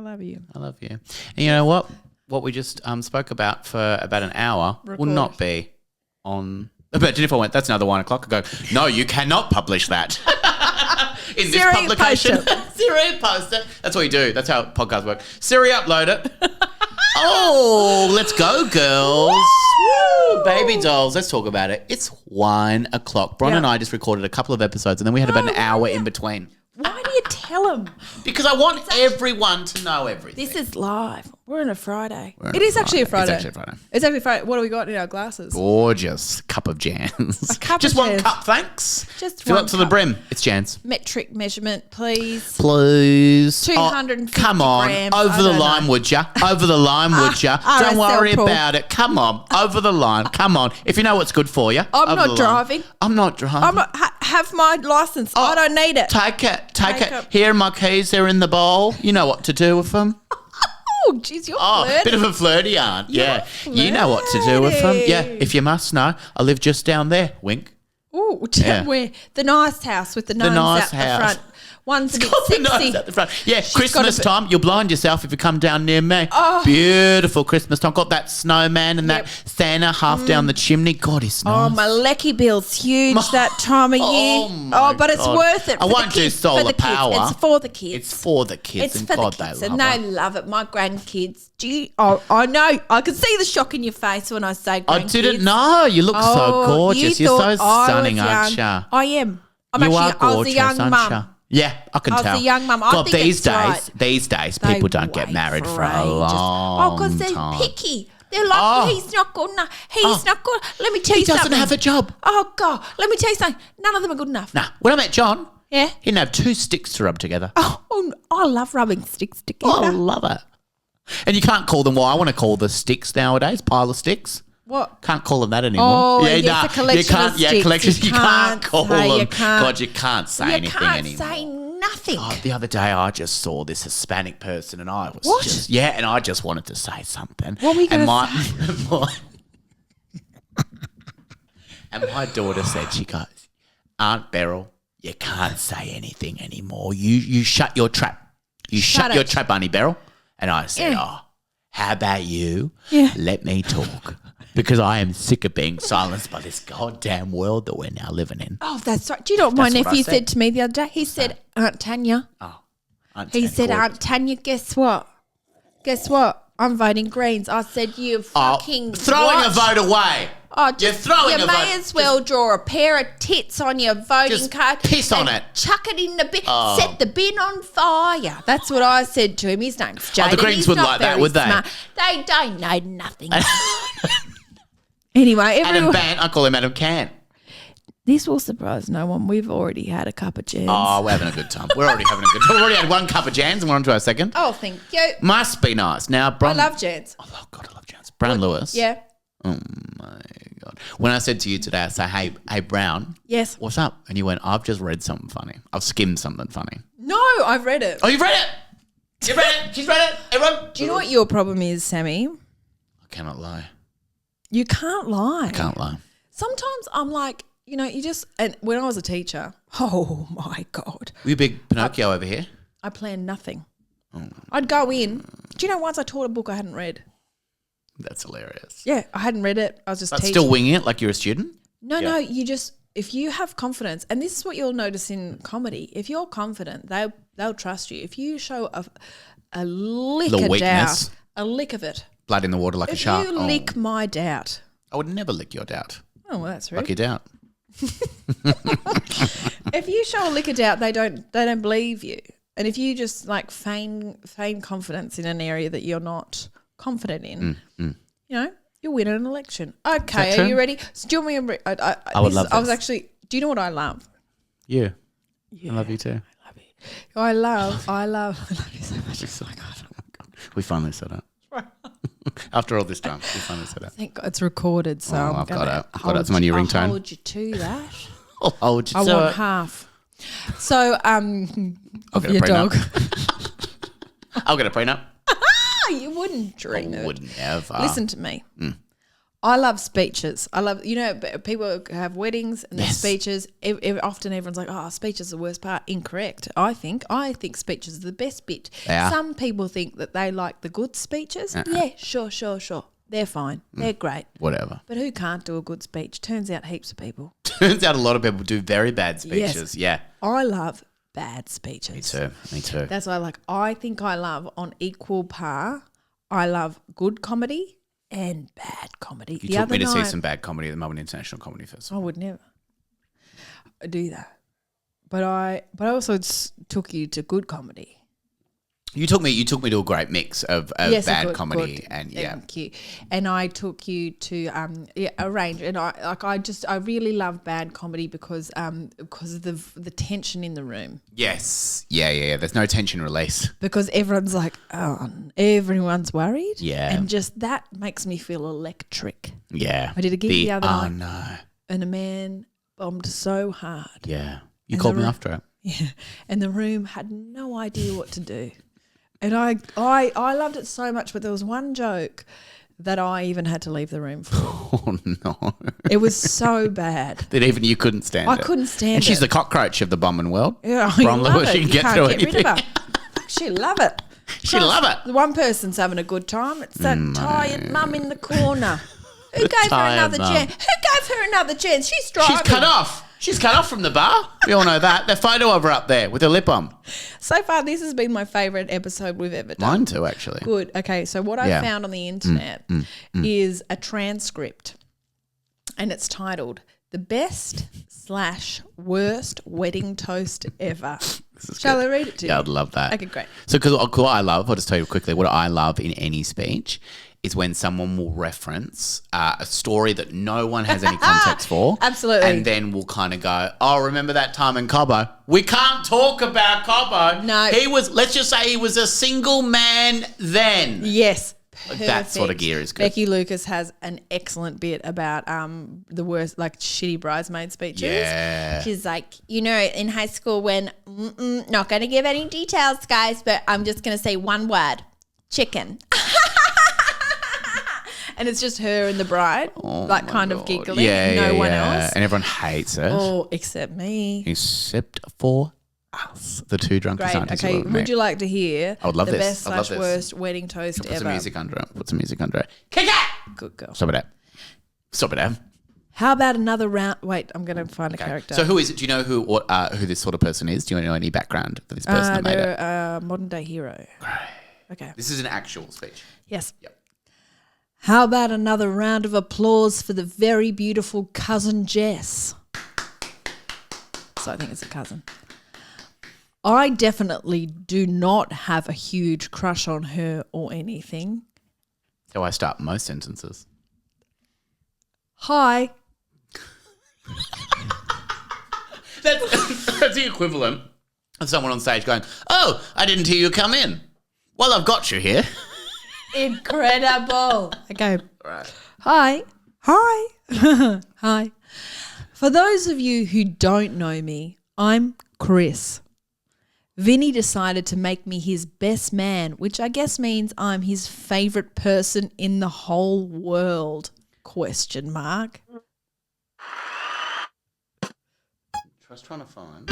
love you. I love you. And you know what? What we just spoke about for about an hour will not be on. But Jennifer went, that's another 1 o'clock. I go, no, you cannot publish that. In this publication. Siri, post it. That's what you do. That's how podcasts work. Siri, upload it. Oh, let's go, girls. Woo! Baby dolls. Let's talk about it. It's 1 o'clock. Bron and I just recorded a couple of episodes and then we had about an hour in between. Why do you tell them? Because I want everyone to know everything. This is live. We're on a Friday. It is actually a Friday. It's actually a Friday. It's actually Friday. What do we got in our glasses? Gorgeous cup of Jans. A cup Just of one Jans. cup, thanks. Just Fill one up to the cup. brim. It's Jans. Metric measurement, please. Please. 250 come on. grams. Over the line, would ya? Over the line, would ya? Don't RSL worry pool. about it. Come on. Over the line. Come on. If you know what's good for you. I'm not driving. I'm not driving. I'm not have my license. I don't need it. Take it. Take it. it. Here are my keys. They're in the bowl. You know what to do with them. Oh, jeez, you're flirty. Bit of a flirty aunt. Yeah. You know what to do with them. Yeah. If you must know, I live just down there. Wink. Oh, Yeah. where the nice house with the gnomes nice out the house. front. One's a bit Got the nose sexy. at the front. Yeah, got Christmas a bit- time. You'll blind yourself if you come down near me. Beautiful Christmas time. Got that snowman and that Santa half down the chimney. God, he's nice. Oh, my lecky bill's huge that time of year. my But it's God. worth it. I for won't the do kids, solar for the kids. power. It's for the kids. It's for the kids. It's and for God, the kids, they and love they it. love it. My grandkids. I know. I can see the shock in your face when I say grandkids. I didn't know. You look so gorgeous. You You're so thought I stunning, was aren't young. you? I am. I was a gorgeous, young aren't mum. you? Yeah, I can I was tell. a young mum. I God, think these it's days, right. these days, They people don't get wait married for a ages. long because they're time. picky. They're like, he's not good enough. He's not good. Let me tell you He something. doesn't have a job. Oh, God. Let me tell you something. None of them are good enough. Nah, when I met John, Yeah. he didn't have 2 sticks to rub together. Oh, I love rubbing sticks together. I love it. And you can't call them what I want to call the sticks nowadays, pile of sticks. What? Can't call them that anymore. Oh, yes, a collection you can't, of yeah, sticks. collections. You You can't can't call say, them. you can't. God, you can't say You anything can't anymore. say nothing. Oh, the other day, I just saw this Hispanic person, and I was What? just and I just wanted to say something. What were you and gonna and my daughter said, she goes, Aunt Beryl, you can't say anything anymore. You shut your trap. You shut your it. trap, Auntie Beryl. And I said, Yeah. how about you? Yeah. Let me talk. Because I am sick of being silenced by this goddamn world that we're now living in. Oh, that's right. Do you know what my That's what I nephew said. said to me the other day? He said, Aunt Tanya. Aunt He Tan said, Court. Aunt Tanya, guess what? Guess what? I'm voting Greens. I said, you fucking throwing what? a vote away. Oh, You're throwing you a may vote. as well draw a pair of tits on your voting Just card. piss on and it. Chuck it in the bin. Set the bin on fire. That's what I said to him. His name's Jaden. the Greens He's wouldn't not like that, very would they? smart. They don't know nothing. Anyway, Adam everyone, Bant, I call him Adam Can. this will surprise no one. We've already had a cup of jams. Oh, we're having a good time. We're already having a good time. We've already had 1 cup of Jans and we're on to our second. Oh, thank you. Must be nice. Now, I Bron. love jams. Oh, God, I love Jans. Brown Lewis. Yeah. Oh, my God. When I said to you today, I say, hey, Brown. Yes. What's up? And you went, I've just read something funny. I've skimmed something funny. No, I've read it. Oh, you've read it? You've read it? She's read it? Everyone? Do you know what your problem is, Sammy? I cannot lie. You can't lie. Can't lie. Sometimes I'm like, you just, and when I was a teacher, oh my God, Were you big Pinocchio over here? I planned nothing. I'd go in. Do you know once I taught a book I hadn't read? That's hilarious. Yeah, I hadn't read it. I was just But teaching. still winging it like you're a student? No, you just, if you have confidence, and this is what you'll notice in comedy, if you're confident, they'll trust you. If you show a lick The of weakness. doubt, a lick of it. Blood in the water like a If shark. you lick my doubt. I would never lick your doubt. Oh, well, that's rude. Like your doubt. If you show a lick of doubt, they don't believe you. And if you just like feign confidence in an area that you're not confident in, you'll win an election. Okay, true? are you ready? So do you want me? I would love I was this. actually. Do you know what I love? Yeah. I love you too. I love you so much. Oh my God. We finally set up. After all this time, we finally set up. Thank God it's recorded, so Oh, I'm I've got gonna it. I've got it. It's my new I'll ringtone. hold you to that. I'll hold you I to want it. half. So, of get a your prenup. dog. I'll get a prenup. You wouldn't dream I it. would never. Listen to me. I love speeches. I love, people have weddings and there's Yes. speeches. Often everyone's like, oh, speech is the worst part. Incorrect, I think. I think speeches are the best bit. They are. Some people think that they like the good speeches. Yeah, sure. They're fine. They're great. Whatever. But who can't do a good speech? Turns out heaps of people. Turns out a lot of people do very bad speeches. Yes. Yeah. I love bad speeches. Me too. That's why I think I love on equal par. I love good comedy and bad comedy. You took me to see some bad comedy at the Melbourne International Comedy Festival. I would never do that. But I also took you to good comedy. You took me to a great mix of bad comedy good. and Thank you. And I took you to a range, and I really love bad comedy because of the tension in the room. Yes. Yeah. There's no tension release. Because everyone's like, oh, everyone's worried. Yeah. And just that makes me feel electric. Yeah. I did a gig the other night. Oh no. And a man bombed so hard. Yeah. You called me after it. Yeah. And the room had no idea what to do. And I loved it so much, but there was one joke that I even had to leave the room for. Oh no. It was so bad. That even you couldn't stand it. I couldn't stand it. And she's the cockroach of the bombing world. Yeah, Bron love Lewis, it. she can You get can't through get anything. rid of her. She love it. She love it. One person's having a good time. It's that tired mum in the corner. Who gave her another chance? Who gave her another chance? She's driving. She's cut off. She's cut off from the bar. We all know that. The photo of her up there with her lip on. So far, this has been my favourite episode we've ever done. Mine too, actually. Good. Okay, so what I found on the internet is a transcript, and it's titled "The Best/Worst Wedding Toast Ever." Shall I read it to you? Yeah, I'd love that. Okay, great. So, because what I love, I'll just tell you quickly, what I love in any speech is when someone will reference a story that no one has any context for. Absolutely. And then we'll kind of go, oh, remember that time in Cobbo? We can't talk about Cobbo. No. Let's just say he was a single man then. Yes. That sort of gear is good. Becky Lucas has an excellent bit about the worst, like shitty bridesmaid speeches. Yeah. She's like, in high school when, not going to give any details, guys, but I'm just going to say one word, chicken. And it's just her and the bride, kind of giggling. No one else. And everyone hates it. Oh, except me. Except for us, the two drunk Great. scientists. Okay, would you like to hear I would love the this. best/worst wedding toast Put ever? some music under it. Kick it! Good girl. Stop it, Em. How about another round? Wait, I'm going to find a character. So who is it? Do you know who this sort of person is? Do you know any background for this person that made it? They're a modern day hero. Great. Okay. This is an actual speech. Yes. Yep. How about another round of applause for the very beautiful cousin Jess? So I think it's a cousin. I definitely do not have a huge crush on her or anything. So I start most sentences. Hi. That's the equivalent of someone on stage going, oh, I didn't hear you come in. Well, I've got you here. Incredible. Okay. Right. Hi. Hi. For those of you who don't know me, I'm Chris. Vinny decided to make me his best man, which I guess means I'm his favourite person in the whole world. ? I was trying to find.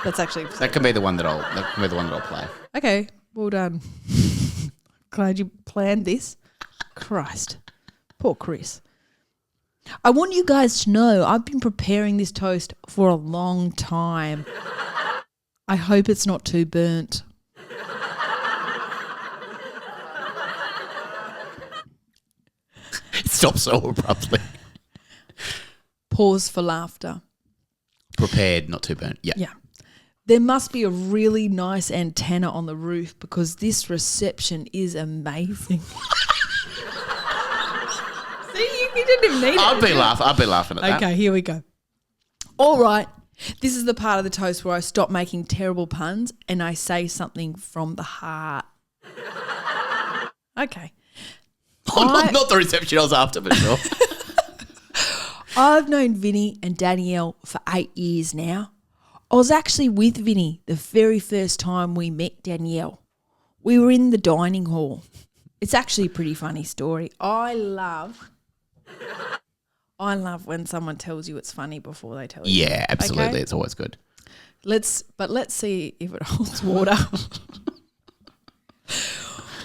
That's actually That can be the one that I'll play. okay. Well done. Glad you planned this. Christ, poor Chris. I want you guys to know I've been preparing this toast for a long time. I hope it's not too burnt. It stops so abruptly. Pause for laughter. Prepared, not too burnt. Yeah. Yeah. There must be a really nice antenna on the roof because this reception is amazing. See, you didn't even need it. I'd be laughing at that. Okay, here we go. All right. This is the part of the toast where I stop making terrible puns and I say something from the heart. Okay. Not the reception I was after, but sure. I've known Vinny and Danielle for 8 years now. I was actually with Vinny the very first time we met Danielle. We were in the dining hall. It's actually a pretty funny story. I love when someone tells you it's funny before they tell you. Yeah, absolutely. Okay? It's always good. Let's see if it holds water.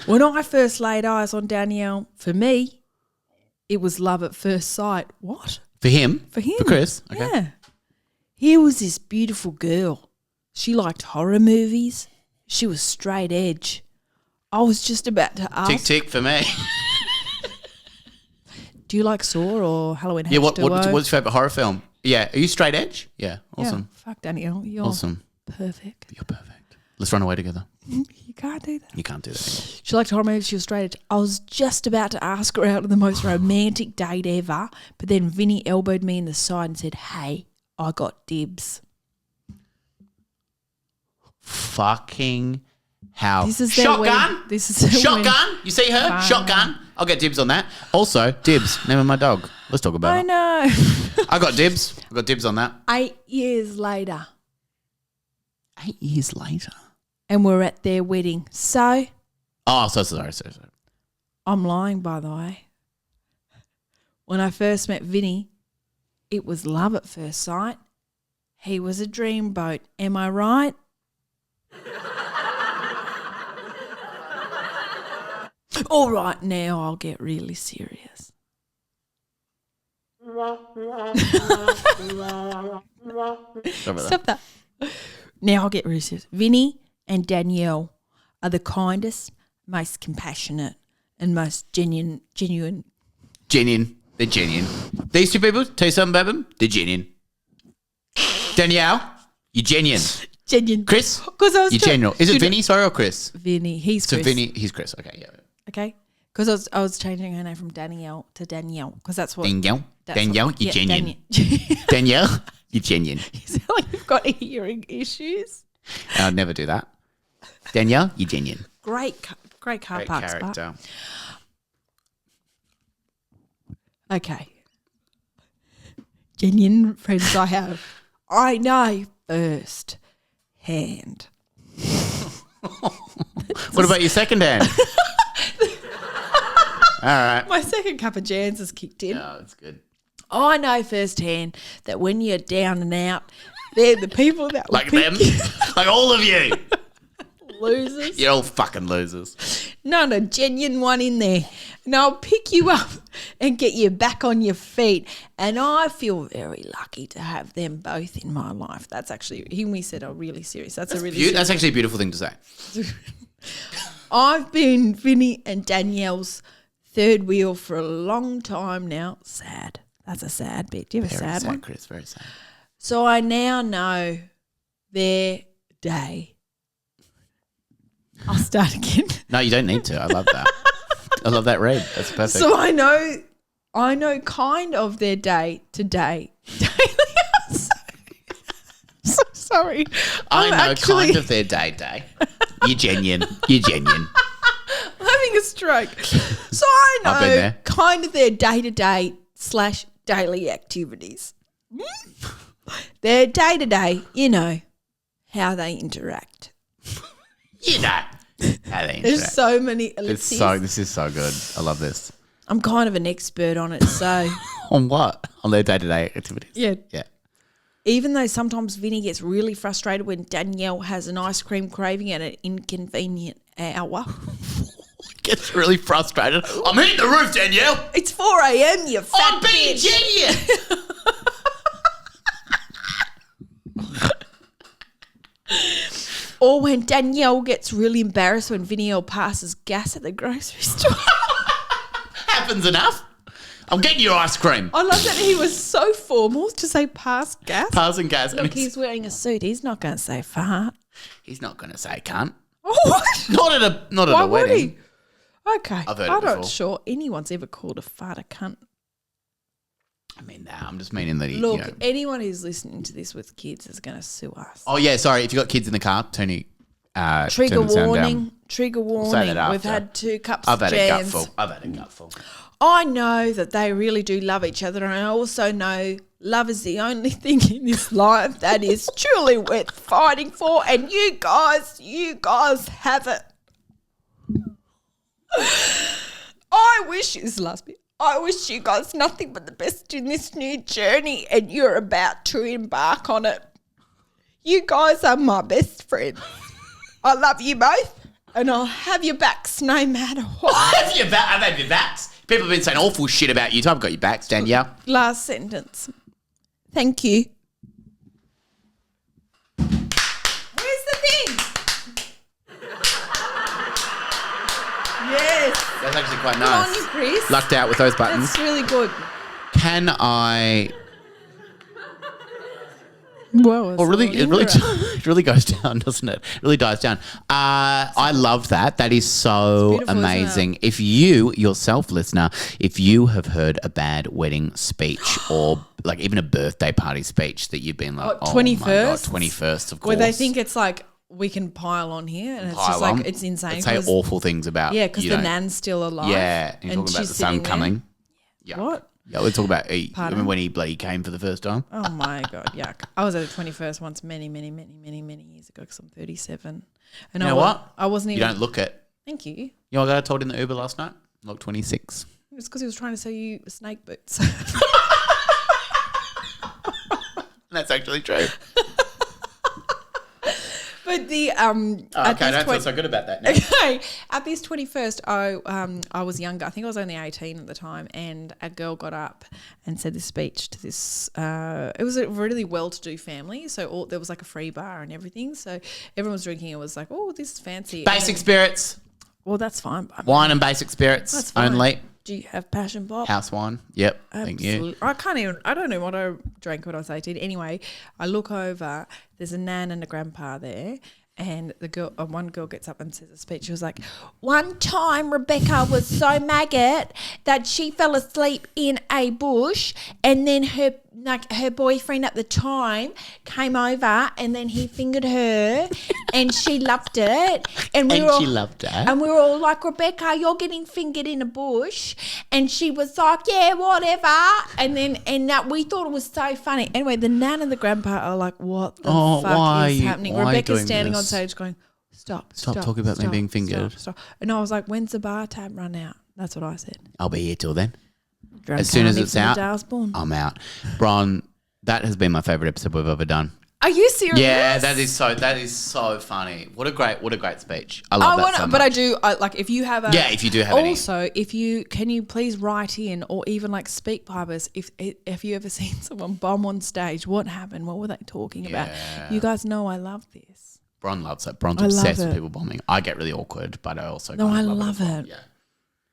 When I first laid eyes on Danielle, for me, it was love at first sight. What? For him? For him. For Chris? Okay. Yeah. Here was this beautiful girl. She liked horror movies. She was straight edge. I was just about to ask. Tick, tick for me. Do you like Saw or Halloween H2O? Yeah, what's your favourite horror film? Yeah. Are you straight edge? Yeah. Awesome. Yeah, fuck Danielle. You're Awesome. perfect. You're perfect. Let's run away together. You can't do that. You can't do that anymore. She liked horror movies. She was straight edge. I was just about to ask her out on the most romantic date ever, but then Vinny elbowed me in the side and said, "Hey, I got dibs." Fucking hell. This is their Shotgun? wedding. This is their Shotgun? wedding. You see her? Shotgun? I'll get dibs on that. Also, dibs. Name of my dog. Let's talk about I it. know. I got dibs. I got dibs on that. 8 years later. 8 years later. And we're at their wedding. So, Oh, sorry. I'm lying, by the way. When I first met Vinny, it was love at first sight. He was a dreamboat. Am I right? All right, now I'll get really serious. Stop that. Now I'll get really serious. Vinny and Danielle are the kindest, most compassionate, and most genuine. Genuine. They're genuine. These two people, tell you something about them, they're genuine. Danielle, you're genuine. Genuine. Chris, you're genuine. Is it Vinny, sorry, or Chris? Vinny. He's So Chris. Vinny, he's Chris. Okay, yeah. Okay. Because I was changing her name from Danielle to Danielle because that's what. Danielle, what- you're genuine. Danielle. Danielle, you're genuine. You sound like you've got hearing issues. I'd never do that. Danielle, you're genuine. Great car Great park spot. character. Okay. Genuine friends I have. I know first hand. What about your second hand? All right. My second cup of Jans has kicked in. Oh, that's good. I know firsthand that when you're down and out, they're the people that will Like pick them? you. Like all of you. Losers. You're all fucking losers. Not a genuine one in there. And I'll pick you up and get you back on your feet. And I feel very lucky to have them both in my life. That's actually, we said, oh, really serious. That's That's actually a beautiful thing to say. I've been Vinny and Danielle's third wheel for a long time now. Sad. That's a sad bit. Do you have a Very sad one? Chris. Very sad. So I now know their day. I'll start again. No, you don't need to. I love that. I love that read. That's perfect. So I know kind of their day to day. So sorry. I know actually kind of their day. You're genuine. You're genuine. I'm having a stroke. So I I've been know there. kind of their day to day / daily activities. Their day to day, how they interact. You know how they There's interact. so many ellipses. This is so good. I love this. I'm kind of an expert on it, so On what? On their day-to-day activities? yeah. Yeah. Even though sometimes Vinny gets really frustrated when Danielle has an ice cream craving at an inconvenient hour. Gets really frustrated. I'm hitting the roof, Danielle. It's 4 a.m, you fat I'm being bitch. genuine. Or when Danielle gets really embarrassed when Vinny passes gas at the grocery store. Happens enough. I'm getting your ice cream. I love that he was so formal to say pass gas. Passing gas. Look, he's wearing a suit. He's not going to say fart. He's not going to say cunt. Oh, what? Not at Why a would wedding. he? Okay. I've heard it I'm not before. sure anyone's ever called a fart a cunt. I mean, nah, I'm just meaning that he, Look, anyone who's listening to this with kids is going to sue us. Oh, yeah, sorry. If you got kids in the car, Tony, Trigger turn the sound warning. down. Trigger say warning. that We've after. had 2 cups I've of had a jams. gutful. I've had a gutful. I know that they really do love each other, and I also know love is the only thing in this life that is truly worth fighting for, and you guys have it. I wish you guys nothing but the best in this new journey, and you're about to embark on it. You guys are my best friends. I love you both, and I'll have your backs no matter what. I've had your backs. People have been saying awful shit about you. I've got your backs, Danielle. Last sentence. Thank you. Where's the thing? Yes. That's actually quite Good nice. on you, Chris. Lucked out with those buttons. That's really good. Can I... Whoa. Well, it really goes down, doesn't it? It really dies down. I loved that. That is so amazing. If you, yourself, listener, if you have heard a bad wedding speech or like even a birthday party speech that you've been like, 21st? My God, 21st, of course. Where they think it's like, we can pile on here, and it's just like, it's insane. Say awful things about because the nan's still alive. Yeah, and talking about the sun coming. Yeah. What? Yeah, we'll talk about remember when he bloody came for the first time? Oh my God, yuck. I was at the 21st once many years ago because I'm 37. And you know what? I wasn't even. You don't look it. Thank you. You know what I told in the Uber last night? I look 26. It's because he was trying to sell you snake boots. That's actually true. But the okay, I don't feel so good about that now. Okay, at this 21st, I was younger. I think I was only 18 at the time, and a girl got up and said this speech to this. It was a really well-to-do family, so there was like a free bar and everything. So everyone was drinking. It was like, oh, this is fancy. Basic spirits. Well, that's fine. Wine and basic spirits that's fine. only. Do you have passion pop? House wine. Yep. Absolutely. Thank you. I don't know what I drank when I was 18. Anyway, I look over, there's a nan and a grandpa there, and one girl gets up and says a speech. She was like, one time Rebecca was so maggot that she fell asleep in a bush, and then her boyfriend at the time came over, and then he fingered her and she loved it. And she loved it. And we were all like, Rebecca, you're getting fingered in a bush. And she was like, yeah, whatever. And we thought it was so funny. Anyway, the nan and the grandpa are like, what the fuck is happening? Rebecca's standing on stage going, stop talking about me being fingered. Stop. And I was like, when's the bar tab run out? That's what I said. I'll be here till then. As soon as it's out, I'm out. Bron, that has been my favourite episode we've ever done. Are you serious? Yeah, that is so funny. What a great speech. I love that so much. But I do like if you have if you do have any. Also, can you please write in or even like speak pipers if you ever seen someone bomb on stage, what happened? What were they talking about? You guys know I love this. Bron loves it. Bron's obsessed with people bombing. I get really awkward, but I also I love it. Well. Yeah.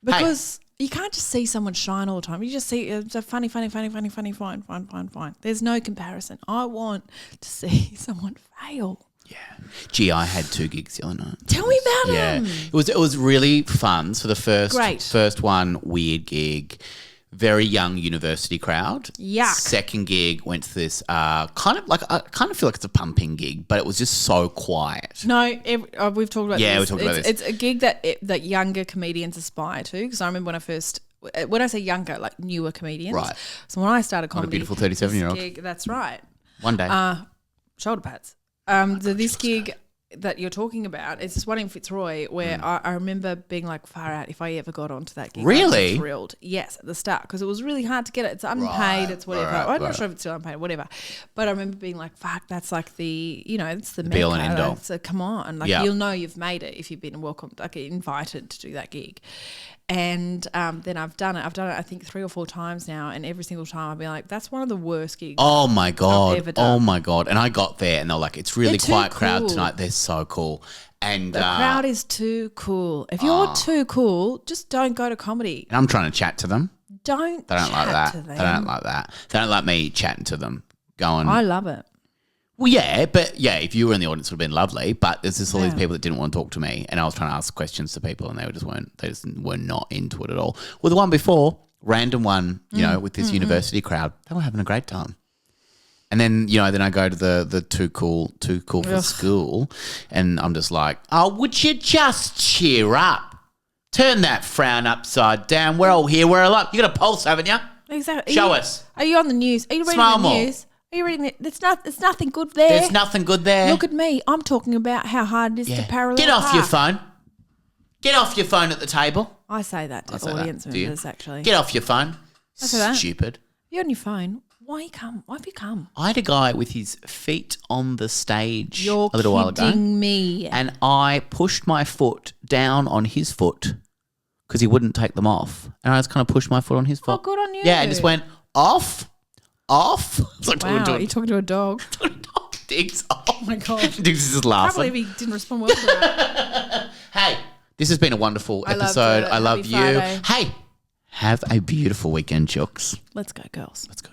Because you can't just see someone shine all the time. You just see it's a funny, fine. There's no comparison. I want to see someone fail. Yeah. Gee, I had 2 gigs the other night. Tell me about them. It was really fun. So the first one, weird gig. Very young university crowd. Yuck. Second gig went to this I kind of feel like it's a pumping gig, but it was just so quiet. No, we've talked about this. Yeah, we talked about this. It's a gig that younger comedians aspire to, because I remember when I say younger, like newer comedians. Right. So when I started comedy. Not a beautiful 37-year-old. That's right. One day. Shoulder pads. This gig that you're talking about, it's this one in Fitzroy where I remember being like, far out, if I ever got onto that gig. Really? I'd be thrilled. Yes, at the start, because it was really hard to get it. It's unpaid, it's whatever. I'm not sure if it's still unpaid, whatever. But I remember being like, fuck, that's like it's the be all and end all. So come on. Like you'll know you've made it if you've been welcomed, like invited to do that gig. And then I've done it I think 3 or 4 times now, and every single time I'll be like, that's one of the worst gigs oh my God. I've ever done. Oh my God. And I got there and they're like, it's really quiet crowd tonight. They're so cool. And the crowd is too cool. If you're too cool, just don't go to comedy. And I'm trying to chat to them. They don't like that. They don't like that. They don't like me chatting to them. I love it. Well, yeah, but yeah, if you were in the audience, it would have been lovely. But there's just all these people that didn't want to talk to me, and I was trying to ask questions to people, and they were not into it at all. Well, the one before, random one, with this university crowd, they were having a great time. And then, then I go to the too cool for school, and I'm just like, oh, would you just cheer up? Turn that frown upside down. We're all here. We're all up. You got a pulse, haven't you? Exactly. Show us. Are you on the news? Are you reading the news? Are you reading it? There's nothing good there. There's nothing good there. Look at me. I'm talking about how hard it is to parallel Get off your phone. Get off your phone at the table. I say that to say that. audience Do you? members, actually. Get off your phone. I say that. Stupid. You're on your phone. Why have you come? I had a guy with his feet on the stage You're a little while ago. kidding me. And I pushed my foot down on his foot because he wouldn't take them off. And I just kind of pushed my foot on his foot. Oh, good on you. Yeah, and just went off. It's like Wow, you're talking to a dog. Diggs. Oh, my God. Diggs is just I laughing. can't believe he didn't respond well to that. Hey, this has been a wonderful I loved episode. it. I love Happy you. Friday. Hey, have a beautiful weekend, Chooks. Let's go, girls. Let's go.